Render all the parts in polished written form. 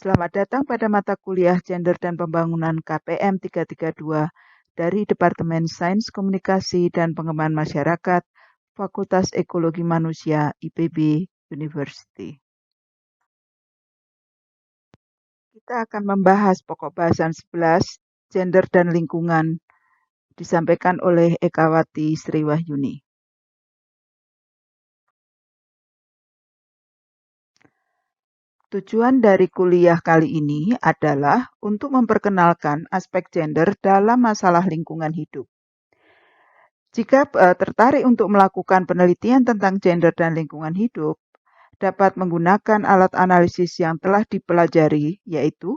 Selamat datang pada mata kuliah Gender dan Pembangunan KPM 332 dari Departemen Sains Komunikasi dan Pengembangan Masyarakat, Fakultas Ekologi Manusia, IPB University. Kita akan membahas pokok bahasan 11, Gender dan Lingkungan, disampaikan oleh Ekawati Sriwahyuni. Tujuan dari kuliah kali ini adalah untuk memperkenalkan aspek gender dalam masalah lingkungan hidup. Jika tertarik untuk melakukan penelitian tentang gender dan lingkungan hidup, dapat menggunakan alat analisis yang telah dipelajari, yaitu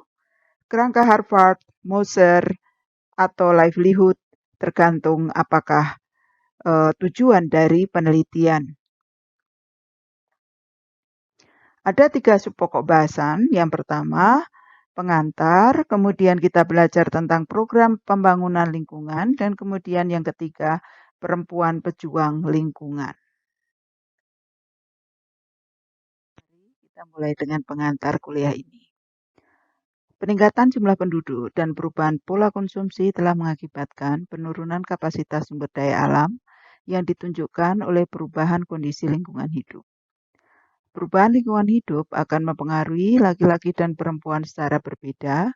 kerangka Harvard, Moser, atau livelihood, tergantung apakah tujuan dari penelitian. Ada 3 subpokok bahasan. Yang pertama, pengantar, kemudian kita belajar tentang program pembangunan lingkungan, dan kemudian yang ketiga, perempuan pejuang lingkungan. Kita mulai dengan pengantar kuliah ini. Peningkatan jumlah penduduk dan perubahan pola konsumsi telah mengakibatkan penurunan kapasitas sumber daya alam yang ditunjukkan oleh perubahan kondisi lingkungan hidup. Perubahan lingkungan hidup akan mempengaruhi laki-laki dan perempuan secara berbeda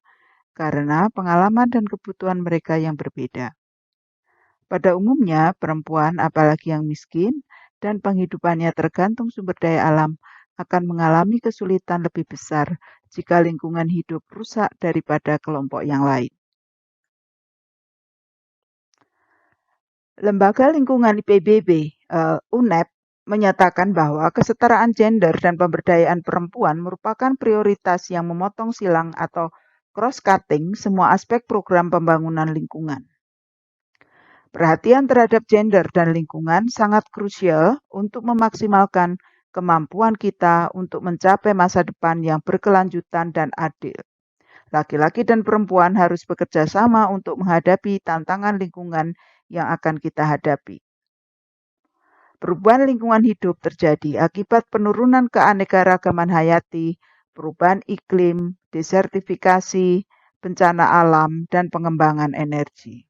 karena pengalaman dan kebutuhan mereka yang berbeda. Pada umumnya, perempuan, apalagi yang miskin dan penghidupannya tergantung sumber daya alam, akan mengalami kesulitan lebih besar jika lingkungan hidup rusak daripada kelompok yang lain. Lembaga Lingkungan PBB, UNEP, menyatakan bahwa kesetaraan gender dan pemberdayaan perempuan merupakan prioritas yang memotong silang atau cross-cutting semua aspek program pembangunan lingkungan. Perhatian terhadap gender dan lingkungan sangat krusial untuk memaksimalkan kemampuan kita untuk mencapai masa depan yang berkelanjutan dan adil. Laki-laki dan perempuan harus bekerja sama untuk menghadapi tantangan lingkungan yang akan kita hadapi. Perubahan lingkungan hidup terjadi akibat penurunan keanekaragaman hayati, perubahan iklim, desertifikasi, bencana alam, dan pengembangan energi.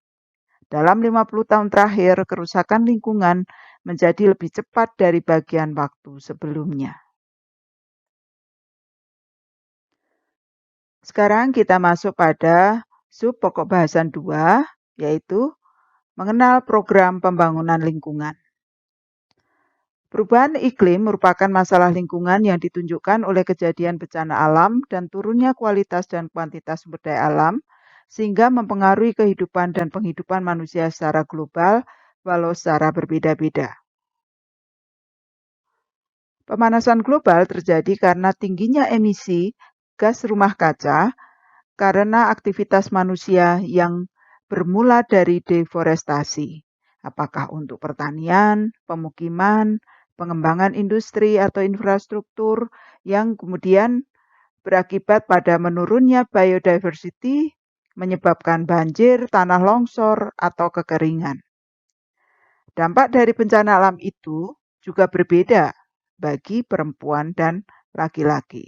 Dalam 50 tahun terakhir, kerusakan lingkungan menjadi lebih cepat dari bagian waktu sebelumnya. Sekarang kita masuk pada sub pokok bahasan 2, yaitu mengenal program pembangunan lingkungan. Perubahan iklim merupakan masalah lingkungan yang ditunjukkan oleh kejadian bencana alam dan turunnya kualitas dan kuantitas sumber daya alam, sehingga mempengaruhi kehidupan dan penghidupan manusia secara global, walau secara berbeda-beda. Pemanasan global terjadi karena tingginya emisi gas rumah kaca karena aktivitas manusia yang bermula dari deforestasi, apakah untuk pertanian, pemukiman, pengembangan industri atau infrastruktur yang kemudian berakibat pada menurunnya biodiversity, menyebabkan banjir, tanah longsor, atau kekeringan. Dampak dari bencana alam itu juga berbeda bagi perempuan dan laki-laki.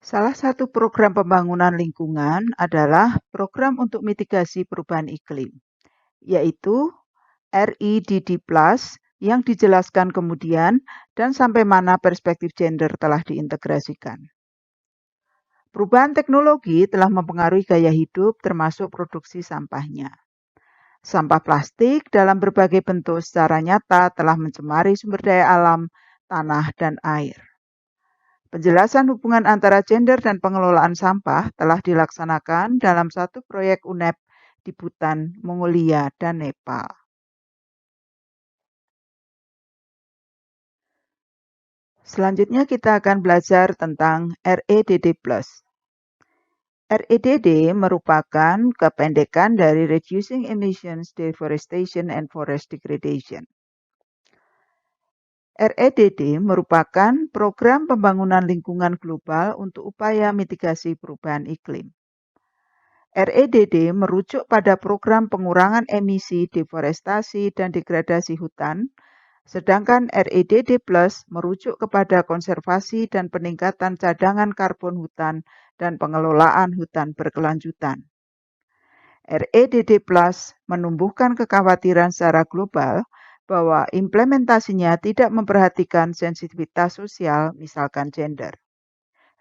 Salah satu program pembangunan lingkungan adalah program untuk mitigasi perubahan iklim, yaitu REDD+, yang dijelaskan kemudian dan sampai mana perspektif gender telah diintegrasikan. Perubahan teknologi telah mempengaruhi gaya hidup termasuk produksi sampahnya. Sampah plastik dalam berbagai bentuk secara nyata telah mencemari sumber daya alam, tanah, dan air. Penjelasan hubungan antara gender dan pengelolaan sampah telah dilaksanakan dalam satu proyek UNEP di Bhutan, Mongolia, dan Nepal. Selanjutnya kita akan belajar tentang REDD+. REDD merupakan kependekan dari Reducing Emissions, Deforestation, and Forest Degradation. REDD merupakan program pembangunan lingkungan global untuk upaya mitigasi perubahan iklim. REDD merujuk pada program pengurangan emisi, deforestasi, dan degradasi hutan Sedangkan REDD+ merujuk kepada konservasi dan peningkatan cadangan karbon hutan dan pengelolaan hutan berkelanjutan. REDD+ menumbuhkan kekhawatiran secara global bahwa implementasinya tidak memperhatikan sensitivitas sosial, misalkan gender.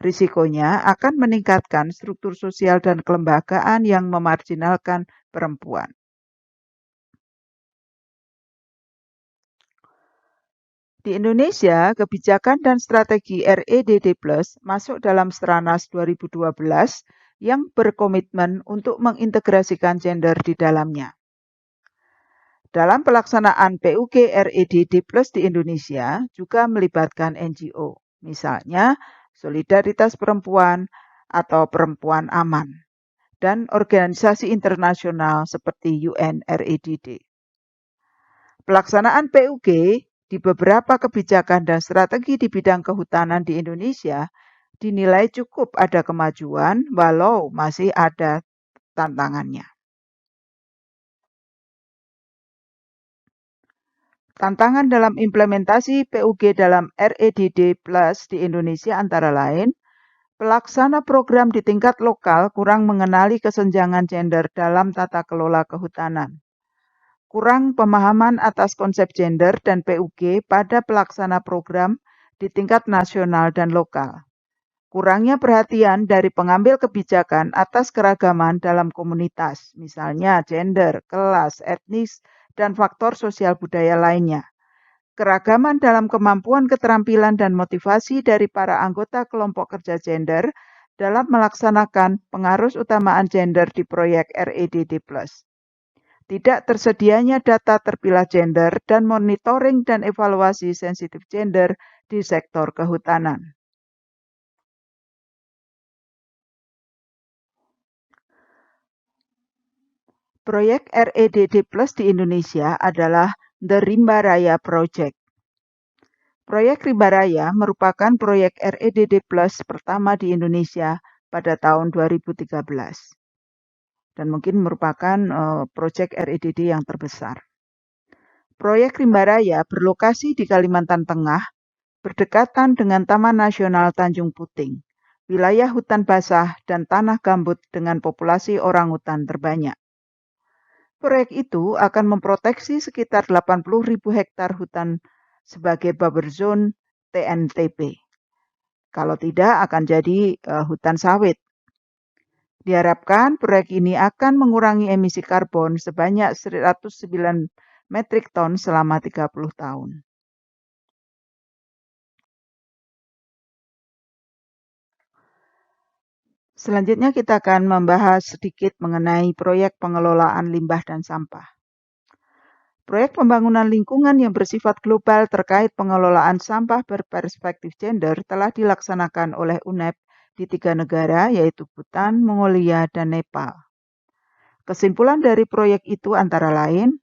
Risikonya akan meningkatkan struktur sosial dan kelembagaan yang memarginalkan perempuan. Di Indonesia, kebijakan dan strategi REDD+ masuk dalam Stranas 2012 yang berkomitmen untuk mengintegrasikan gender di dalamnya. Dalam pelaksanaan PUG REDD+ di Indonesia juga melibatkan NGO, misalnya Solidaritas Perempuan atau Perempuan Aman, dan organisasi internasional seperti UNREDD. Pelaksanaan PUG di beberapa kebijakan dan strategi di bidang kehutanan di Indonesia dinilai cukup ada kemajuan walau masih ada tantangannya. Tantangan dalam implementasi PUG dalam REDD+ di Indonesia antara lain, pelaksana program di tingkat lokal kurang mengenali kesenjangan gender dalam tata kelola kehutanan. Kurang pemahaman atas konsep gender dan PUG pada pelaksana program di tingkat nasional dan lokal. Kurangnya perhatian dari pengambil kebijakan atas keragaman dalam komunitas, misalnya gender, kelas, etnis, dan faktor sosial budaya lainnya. Keragaman dalam kemampuan, keterampilan, dan motivasi dari para anggota kelompok kerja gender dalam melaksanakan pengarus utamaan gender di proyek REDD+. Tidak tersedianya data terpilah gender dan monitoring dan evaluasi sensitif gender di sektor kehutanan. Proyek REDD+ di Indonesia adalah The Rimba Raya Project. Proyek Rimba Raya merupakan proyek REDD+ pertama di Indonesia pada tahun 2013 dan mungkin merupakan proyek REDD yang terbesar. Proyek Rimba Raya berlokasi di Kalimantan Tengah, berdekatan dengan Taman Nasional Tanjung Puting, wilayah hutan basah dan tanah gambut dengan populasi orangutan terbanyak. Proyek itu akan memproteksi sekitar 80.000 hektar hutan sebagai buffer zone TNTP. Kalau tidak akan jadi hutan sawit. Diharapkan proyek ini akan mengurangi emisi karbon sebanyak 109 metrik ton selama 30 tahun. Selanjutnya kita akan membahas sedikit mengenai proyek pengelolaan limbah dan sampah. Proyek pembangunan lingkungan yang bersifat global terkait pengelolaan sampah berperspektif gender telah dilaksanakan oleh UNEP di 3 negara yaitu Bhutan, Mongolia, dan Nepal. Kesimpulan dari proyek itu antara lain,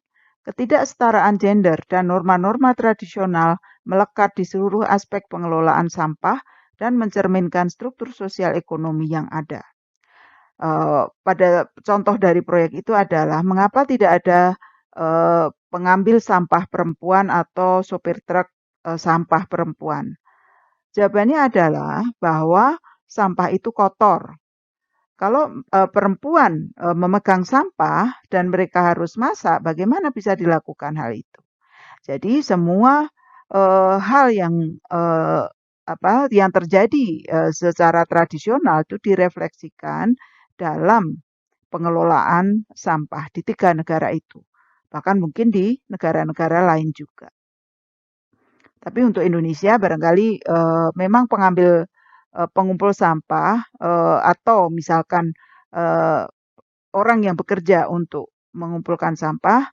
ketidaksetaraan gender dan norma-norma tradisional melekat di seluruh aspek pengelolaan sampah dan mencerminkan struktur sosial ekonomi yang ada. Pada contoh dari proyek itu adalah mengapa tidak ada pengambil sampah perempuan atau sopir truk sampah perempuan. Jawabannya adalah bahwa sampah itu kotor. Kalau perempuan memegang sampah dan mereka harus masak, bagaimana bisa dilakukan hal itu? Jadi semua hal yang terjadi secara tradisional itu direfleksikan dalam pengelolaan sampah di 3 negara itu. Bahkan mungkin di negara-negara lain juga. Tapi untuk Indonesia barangkali memang pengumpul sampah atau misalkan orang yang bekerja untuk mengumpulkan sampah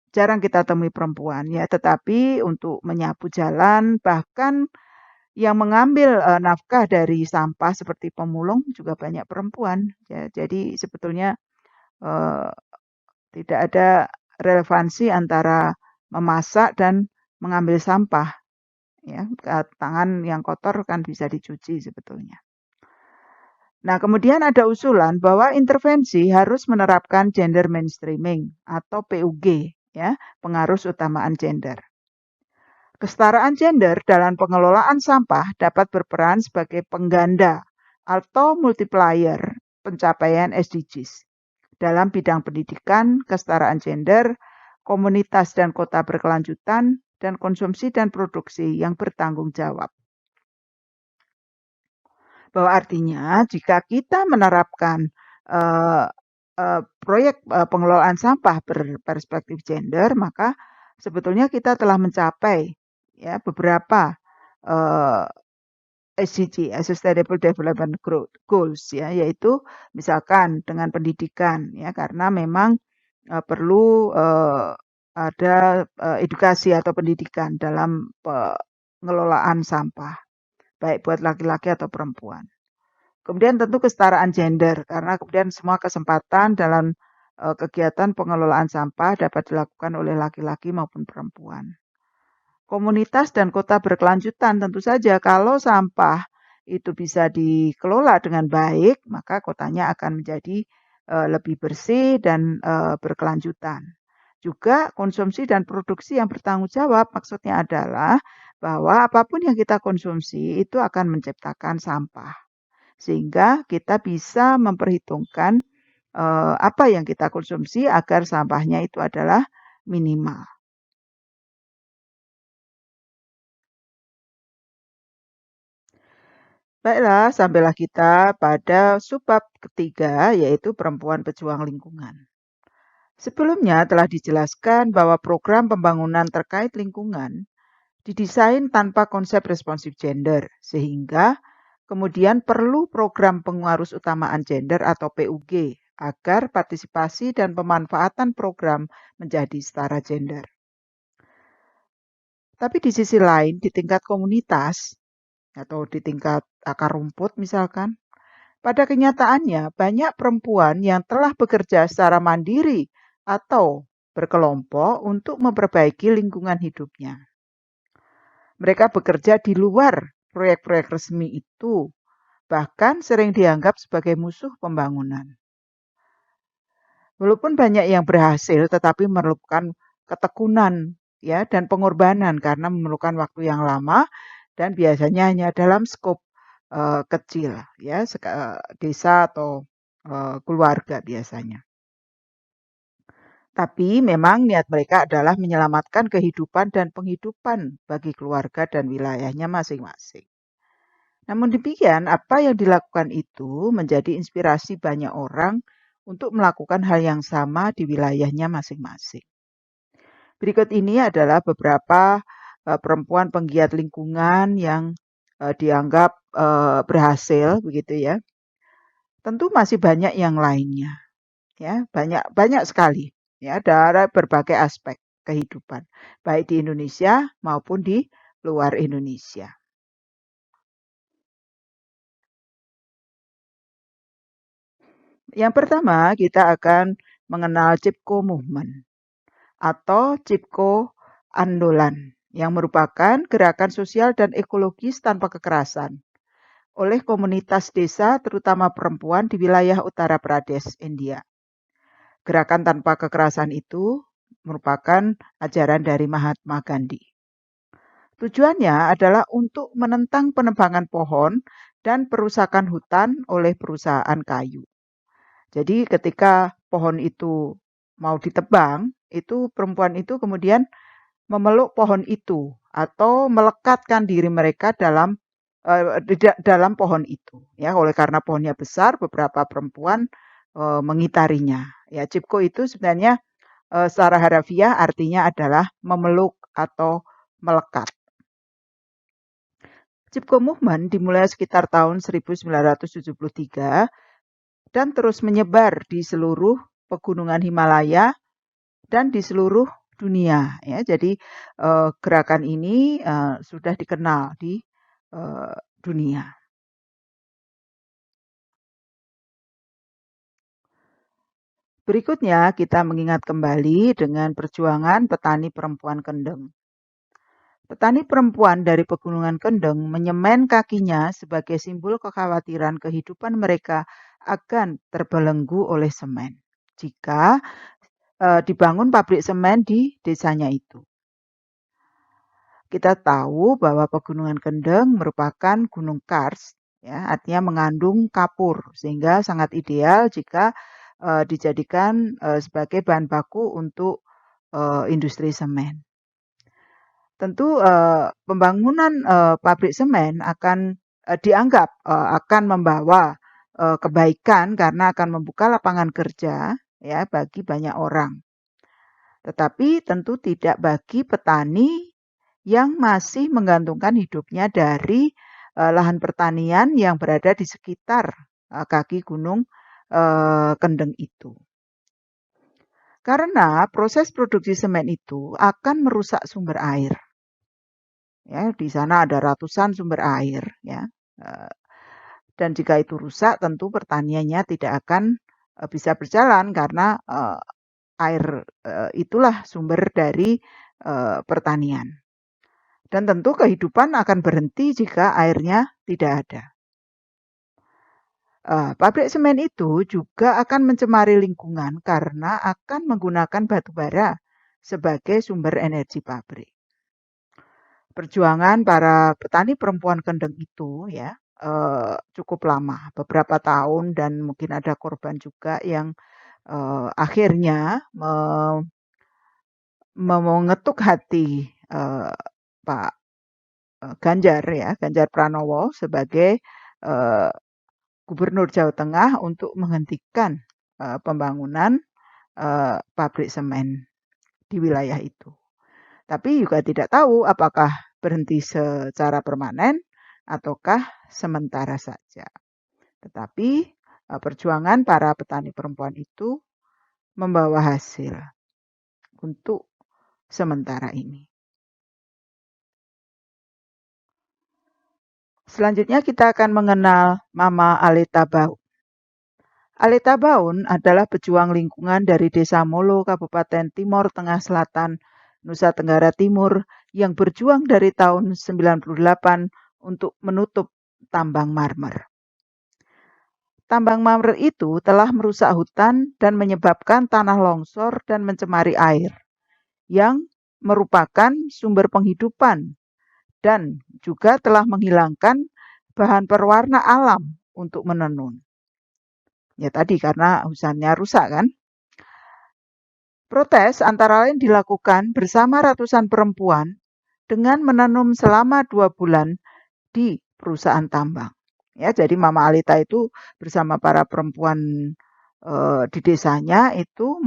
jarang kita temui perempuan ya, tetapi untuk menyapu jalan bahkan yang mengambil nafkah dari sampah seperti pemulung juga banyak perempuan. Ya, jadi sebetulnya tidak ada relevansi antara memasak dan mengambil sampah. Ya, tangan yang kotor kan bisa dicuci sebetulnya. Nah, kemudian ada usulan bahwa intervensi harus menerapkan gender mainstreaming atau PUG ya, pengarus utamaan gender. Kesetaraan gender dalam pengelolaan sampah dapat berperan sebagai pengganda atau multiplier pencapaian SDGs. Dalam bidang pendidikan, kesetaraan gender, komunitas dan kota berkelanjutan, dan konsumsi dan produksi yang bertanggung jawab. Bahwa artinya jika kita menerapkan proyek pengelolaan sampah berperspektif gender, maka sebetulnya kita telah mencapai ya beberapa SDG, Sustainable Development Goals ya, yaitu misalkan dengan pendidikan ya, karena memang perlu ada edukasi atau pendidikan dalam pengelolaan sampah, baik buat laki-laki atau perempuan. Kemudian tentu kesetaraan gender, karena kemudian semua kesempatan dalam kegiatan pengelolaan sampah dapat dilakukan oleh laki-laki maupun perempuan. Komunitas dan kota berkelanjutan, tentu saja kalau sampah itu bisa dikelola dengan baik, maka kotanya akan menjadi lebih bersih dan berkelanjutan. Juga konsumsi dan produksi yang bertanggung jawab, maksudnya adalah bahwa apapun yang kita konsumsi itu akan menciptakan sampah. Sehingga kita bisa memperhitungkan apa yang kita konsumsi agar sampahnya itu adalah minimal. Baiklah, sampailah kita pada subbab ketiga, yaitu perempuan pejuang lingkungan. Sebelumnya telah dijelaskan bahwa program pembangunan terkait lingkungan didesain tanpa konsep responsif gender, sehingga kemudian perlu program pengarus utamaan gender atau PUG agar partisipasi dan pemanfaatan program menjadi setara gender. Tapi di sisi lain, di tingkat komunitas atau di tingkat akar rumput misalkan, pada kenyataannya banyak perempuan yang telah bekerja secara mandiri atau berkelompok untuk memperbaiki lingkungan hidupnya. Mereka bekerja di luar proyek-proyek resmi itu, bahkan sering dianggap sebagai musuh pembangunan. Walaupun banyak yang berhasil, tetapi memerlukan ketekunan ya dan pengorbanan karena memerlukan waktu yang lama dan biasanya hanya dalam skop kecil ya, desa atau keluarga biasanya. Tapi memang niat mereka adalah menyelamatkan kehidupan dan penghidupan bagi keluarga dan wilayahnya masing-masing. Namun demikian, apa yang dilakukan itu menjadi inspirasi banyak orang untuk melakukan hal yang sama di wilayahnya masing-masing. Berikut ini adalah beberapa perempuan penggiat lingkungan yang dianggap berhasil begitu ya. Tentu masih banyak yang lainnya ya, banyak sekali ya dari berbagai aspek kehidupan, baik di Indonesia maupun di luar Indonesia. Yang pertama, kita akan mengenal Cipko Movement atau Cipko Andolan yang merupakan gerakan sosial dan ekologis tanpa kekerasan oleh komunitas desa terutama perempuan di wilayah Uttar Pradesh, India. Gerakan tanpa kekerasan itu merupakan ajaran dari Mahatma Gandhi. Tujuannya adalah untuk menentang penebangan pohon dan perusakan hutan oleh perusahaan kayu. Jadi ketika pohon itu mau ditebang, itu perempuan itu kemudian memeluk pohon itu atau melekatkan diri mereka dalam pohon itu. Ya, oleh karena pohonnya besar, beberapa perempuan mengitarinya. Ya, cipko itu sebenarnya secara harafiah artinya adalah memeluk atau melekat. Cipko Movement dimulai sekitar tahun 1973 dan terus menyebar di seluruh pegunungan Himalaya dan di seluruh dunia. Ya, jadi gerakan ini sudah dikenal di dunia. Berikutnya kita mengingat kembali dengan perjuangan petani perempuan Kendeng. Petani perempuan dari Pegunungan Kendeng menyemen kakinya sebagai simbol kekhawatiran kehidupan mereka akan terbelenggu oleh semen. Jika dibangun pabrik semen di desanya itu. Kita tahu bahwa Pegunungan Kendeng merupakan gunung kars, ya, artinya mengandung kapur, sehingga sangat ideal jika dijadikan sebagai bahan baku untuk industri semen. Tentu pembangunan pabrik semen akan dianggap akan membawa kebaikan karena akan membuka lapangan kerja ya bagi banyak orang. Tetapi tentu tidak bagi petani yang masih menggantungkan hidupnya dari lahan pertanian yang berada di sekitar kaki gunung Kendeng itu. Karena proses produksi semen itu akan merusak sumber air. Ya, di sana ada ratusan sumber air, ya. Dan jika itu rusak, tentu pertaniannya tidak akan bisa berjalan karena air itulah sumber dari pertanian. Dan tentu kehidupan akan berhenti jika airnya tidak ada. Pabrik semen itu juga akan mencemari lingkungan karena akan menggunakan batu bara sebagai sumber energi pabrik. Perjuangan para petani perempuan Kendeng itu ya cukup lama, beberapa tahun dan mungkin ada korban juga yang akhirnya mengetuk hati Pak Ganjar ya, Ganjar Pranowo sebagai Gubernur Jawa Tengah untuk menghentikan pembangunan pabrik semen di wilayah itu. Tapi juga tidak tahu apakah berhenti secara permanen ataukah sementara saja. Tetapi perjuangan para petani perempuan itu membawa hasil untuk sementara ini. Selanjutnya kita akan mengenal Mama Aleta Baun. Aleta Baun adalah pejuang lingkungan dari Desa Molo, Kabupaten Timor Tengah Selatan, Nusa Tenggara Timur yang berjuang dari tahun 98 untuk menutup tambang marmer. Tambang marmer itu telah merusak hutan dan menyebabkan tanah longsor dan mencemari air, yang merupakan sumber penghidupan dan juga telah menghilangkan bahan perwarna alam untuk menenun. Ya tadi karena hutannya rusak kan. Protes antara lain dilakukan bersama ratusan perempuan dengan menanam selama 2 bulan di perusahaan tambang. Ya, jadi Mama Alita itu bersama para perempuan di desanya itu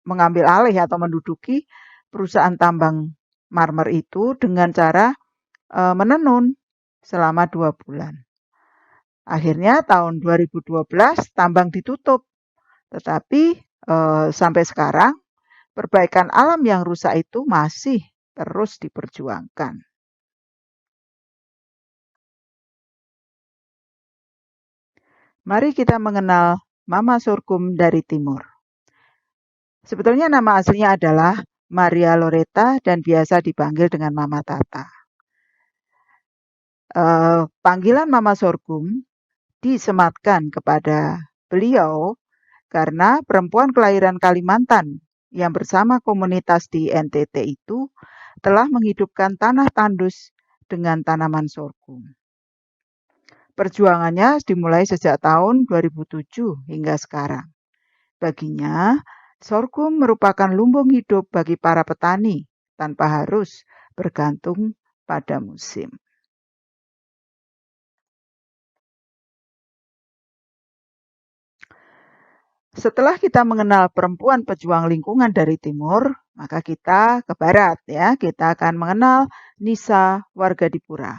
mengambil alih atau menduduki perusahaan tambang marmer itu dengan cara menenun selama 2 bulan. Akhirnya tahun 2012 tambang ditutup, tetapi sampai sekarang perbaikan alam yang rusak itu masih terus diperjuangkan. Mari kita mengenal Mama Sorghum dari Timur. Sebetulnya nama aslinya adalah Maria Loretta dan biasa dipanggil dengan Mama Tata. Panggilan Mama Sorghum disematkan kepada beliau karena perempuan kelahiran Kalimantan yang bersama komunitas di NTT itu telah menghidupkan tanah tandus dengan tanaman sorghum. Perjuangannya dimulai sejak tahun 2007 hingga sekarang. Baginya, sorghum merupakan lumbung hidup bagi para petani tanpa harus bergantung pada musim. Setelah kita mengenal perempuan pejuang lingkungan dari timur, maka kita ke barat ya. Kita akan mengenal Nisa Wargadipura.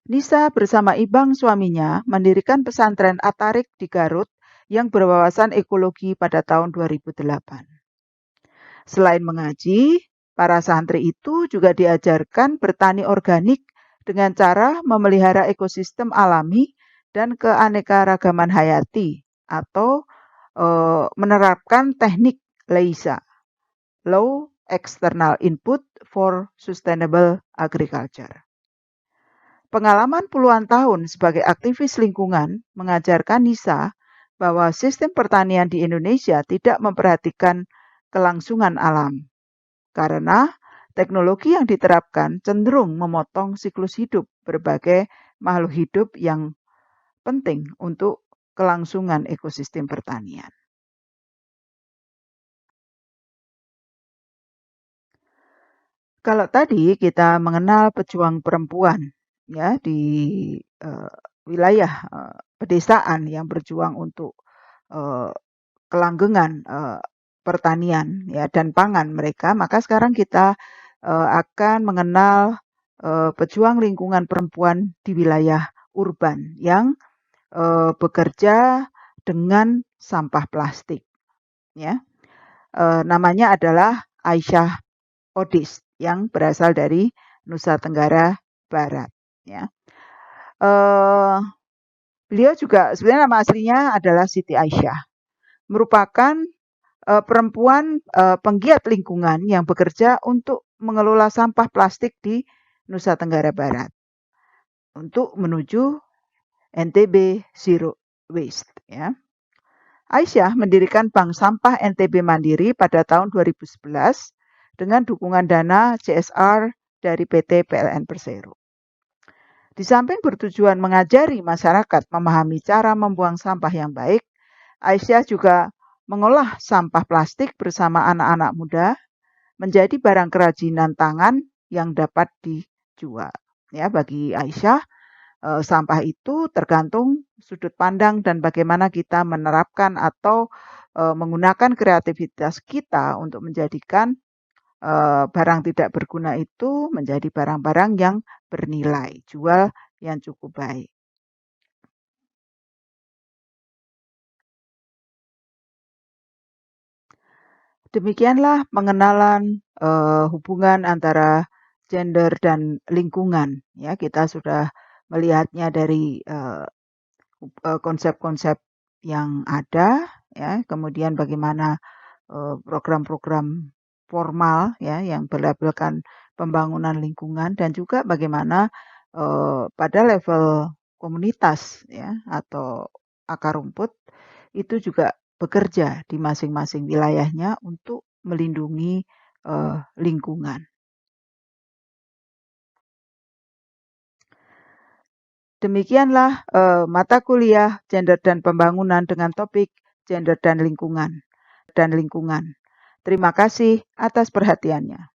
Nisa bersama Ibang suaminya mendirikan pesantren Atarik di Garut yang berwawasan ekologi pada tahun 2008. Selain mengaji, para santri itu juga diajarkan bertani organik dengan cara memelihara ekosistem alami dan keanekaragaman hayati atau menerapkan teknik LEISA, Low External Input for Sustainable Agriculture. Pengalaman puluhan tahun sebagai aktivis lingkungan mengajarkan Nisa bahwa sistem pertanian di Indonesia tidak memperhatikan kelangsungan alam, karena teknologi yang diterapkan cenderung memotong siklus hidup berbagai makhluk hidup yang penting untuk kelangsungan ekosistem pertanian. Kalau tadi kita mengenal pejuang perempuan ya di wilayah pedesaan yang berjuang untuk eh, kelanggengan pertanian ya dan pangan mereka, maka sekarang kita akan mengenal pejuang lingkungan perempuan di wilayah urban yang bekerja dengan sampah plastik ya. Namanya adalah Aisyah Odis yang berasal dari Nusa Tenggara Barat ya. Eh, Beliau juga sebenarnya nama aslinya adalah Siti Aisyah, merupakan perempuan penggiat lingkungan yang bekerja untuk mengelola sampah plastik di Nusa Tenggara Barat untuk menuju NTB Zero Waste ya. Aisyah mendirikan Bank Sampah NTB Mandiri pada tahun 2011 dengan dukungan dana CSR dari PT PLN Persero. Di samping bertujuan mengajari masyarakat memahami cara membuang sampah yang baik, Aisyah juga mengolah sampah plastik bersama anak-anak muda menjadi barang kerajinan tangan yang dapat dijual. Ya, bagi Aisyah, sampah itu tergantung sudut pandang dan bagaimana kita menerapkan atau menggunakan kreativitas kita untuk menjadikan barang tidak berguna itu menjadi barang-barang yang bernilai, jual yang cukup baik. Demikianlah pengenalan hubungan antara gender dan lingkungan. Ya, kita sudah melihatnya dari konsep-konsep yang ada, ya, kemudian bagaimana program-program formal ya yang berlabelkan pembangunan lingkungan dan juga bagaimana pada level komunitas ya atau akar rumput itu juga bekerja di masing-masing wilayahnya untuk melindungi lingkungan. Demikianlah mata kuliah gender dan pembangunan dengan topik gender dan lingkungan. Terima kasih atas perhatiannya.